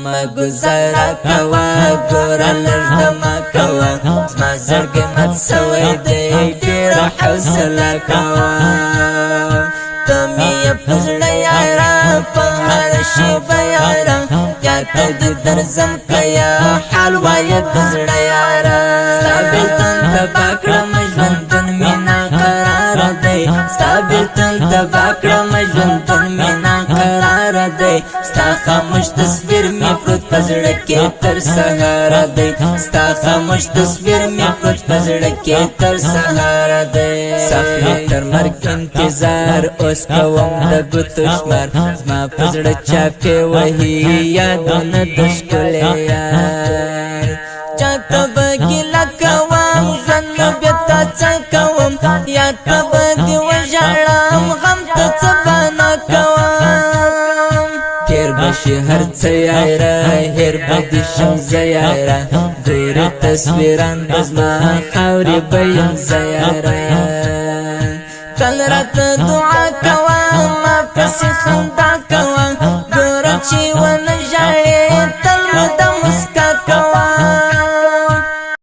ما گزارا کوا گورا لردما کوا زما زرگی مت سوی دی دیر حوصلا کوا تمی پزڑا یارا پهر شیبا یارا یا کدی درزم کیا حلوائی پزڑا یارا ستابل تن تباکرم ژوندون مینا قرار دی ستابل تن تباکرم ژوندون مینا قرار دی ستا خاموش تصویر می پروت پزړه کې تر سهار دی ستا خاموش تصویر می پروت پزړه کې تر سهار دی سخت تر مرګ انتظار اوس کوم د ګوتو شمار زما پزړه چاپې وهي یادونه د ښکلې یار چاته به ګیله کوم ژوند مې بېرته څه کوم یاد ته به دې وژاړم غم ته څه به نه کوم تېر به شي هر څه یاره هېر به دې شم زه یاره ډېر تصویران د زما خاورې به یم زه یاره تل راته دعا کوه ما پسې خندا کوه ګوره چې ونه